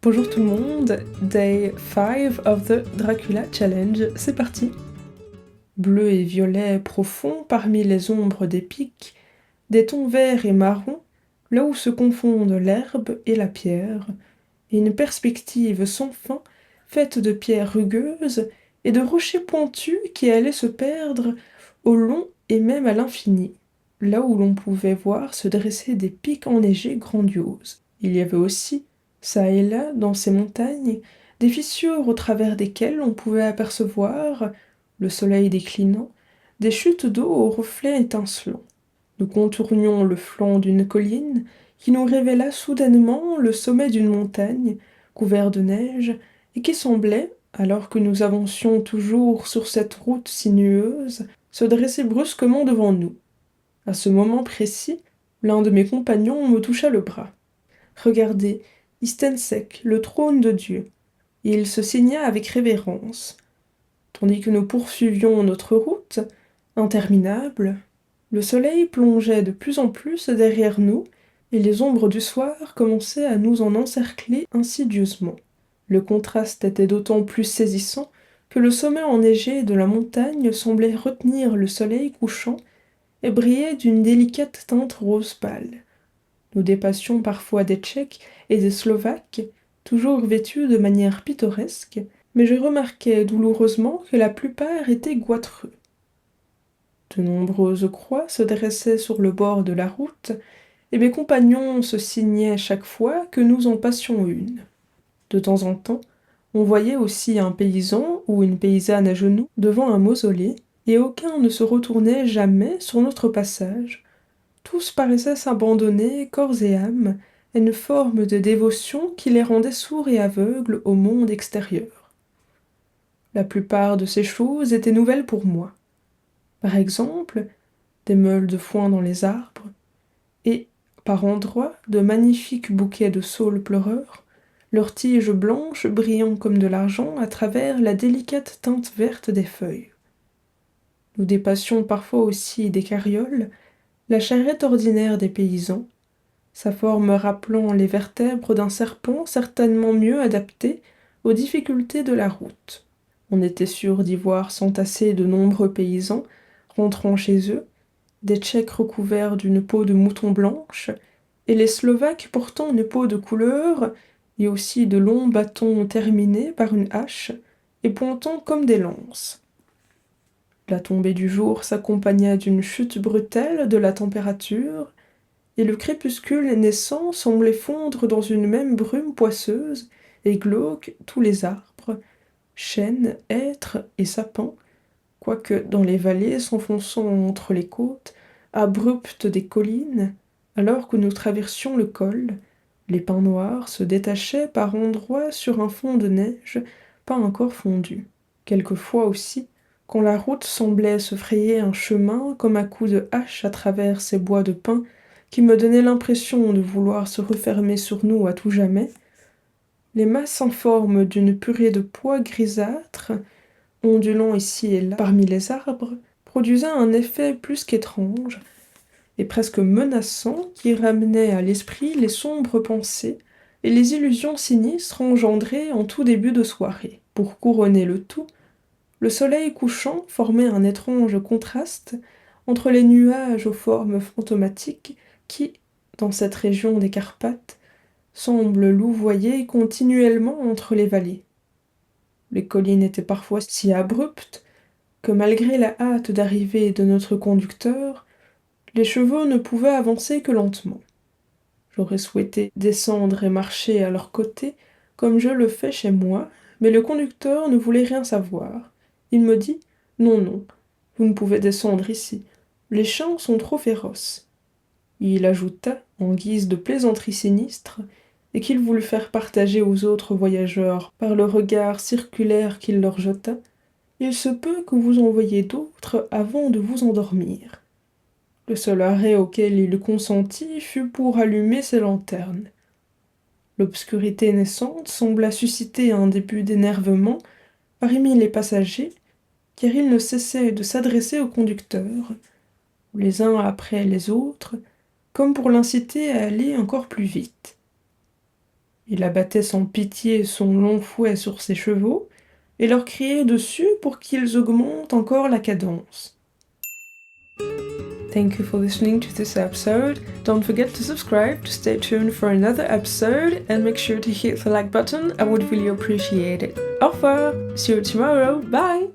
Bonjour tout le monde, Day 5 of the Dracula Challenge, c'est parti. Bleu et violet profond parmi les ombres des pics, des tons verts et marrons, là où se confondent l'herbe et la pierre, et une perspective sans fin faite de pierres rugueuses et de rochers pointus qui allaient se perdre au long et même à l'infini, là où l'on pouvait voir se dresser des pics enneigés grandioses. Il y avait aussi, çà et là, dans ces montagnes, des fissures au travers desquelles on pouvait apercevoir, le soleil déclinant, des chutes d'eau aux reflets étincelants. Nous contournions le flanc d'une colline qui nous révéla soudainement le sommet d'une montagne, couvert de neige, et qui semblait, alors que nous avancions toujours sur cette route sinueuse, se dresser brusquement devant nous. À ce moment précis, l'un de mes compagnons me toucha le bras. Regardez, Istensek, le trône de Dieu. Et il se signa avec révérence. Tandis que nous poursuivions notre route, interminable, le soleil plongeait de plus en plus derrière nous, et les ombres du soir commençaient à nous en encercler insidieusement. Le contraste était d'autant plus saisissant que le sommet enneigé de la montagne semblait retenir le soleil couchant et brillait d'une délicate teinte rose pâle. Nous dépassions parfois des Tchèques et des Slovaques, toujours vêtus de manière pittoresque, mais je remarquai douloureusement que la plupart étaient goitreux. De nombreuses croix se dressaient sur le bord de la route, et mes compagnons se signaient chaque fois que nous en passions une. De temps en temps, on voyait aussi un paysan ou une paysanne à genoux devant un mausolée, et aucun ne se retournait jamais sur notre passage. Tous paraissaient s'abandonner corps et âme à une forme de dévotion qui les rendait sourds et aveugles au monde extérieur. La plupart de ces choses étaient nouvelles pour moi. Par exemple, des meules de foin dans les arbres, et, par endroits, de magnifiques bouquets de saules pleureurs, leurs tiges blanches brillant comme de l'argent à travers la délicate teinte verte des feuilles. Nous dépassions parfois aussi des carrioles, la charrette ordinaire des paysans, sa forme rappelant les vertèbres d'un serpent certainement mieux adapté aux difficultés de la route. On était sûr d'y voir s'entasser de nombreux paysans, rentrant chez eux, des Tchèques recouverts d'une peau de mouton blanche, et les Slovaques portant une peau de couleur, et aussi de longs bâtons terminés par une hache, et pointant comme des lances. La tombée du jour s'accompagna d'une chute brutale de la température, et le crépuscule naissant semblait fondre dans une même brume poisseuse et glauque tous les arbres, chênes, hêtres et sapins, quoique dans les vallées s'enfonçant entre les côtes abruptes des collines, alors que nous traversions le col, les pins noirs se détachaient par endroits sur un fond de neige pas encore fondu. Quelquefois aussi, quand la route semblait se frayer un chemin comme à coups de hache à travers ces bois de pins qui me donnaient l'impression de vouloir se refermer sur nous à tout jamais, les masses informes d'une purée de pois grisâtres, ondulant ici et là parmi les arbres, produisaient un effet plus qu'étrange et presque menaçant qui ramenait à l'esprit les sombres pensées et les illusions sinistres engendrées en tout début de soirée. Pour couronner le tout, le soleil couchant formait un étrange contraste entre les nuages aux formes fantomatiques qui, dans cette région des Carpates, semblent louvoyer continuellement entre les vallées. Les collines étaient parfois si abruptes que malgré la hâte d'arrivée de notre conducteur, les chevaux ne pouvaient avancer que lentement. J'aurais souhaité descendre et marcher à leur côté, comme je le fais chez moi, mais le conducteur ne voulait rien savoir. Il me dit « Non, non, vous ne pouvez descendre ici. Les chiens sont trop féroces. » Il ajouta, en guise de plaisanterie sinistre, et qu'il voulut faire partager aux autres voyageurs par le regard circulaire qu'il leur jeta, « Il se peut que vous en voyiez d'autres avant de vous endormir. » Le seul arrêt auquel il consentit fut pour allumer ses lanternes. L'obscurité naissante sembla susciter un début d'énervement parmi les passagers, car ils ne cessaient de s'adresser au conducteur, les uns après les autres, comme pour l'inciter à aller encore plus vite. Il abattait sans pitié son long fouet sur ses chevaux et leur criait dessus pour qu'ils augmentent encore la cadence. Thank you for listening to this episode. Don't forget to subscribe to stay tuned for another episode and make sure to hit the like button. I would really appreciate it. Au revoir! See you tomorrow. Bye!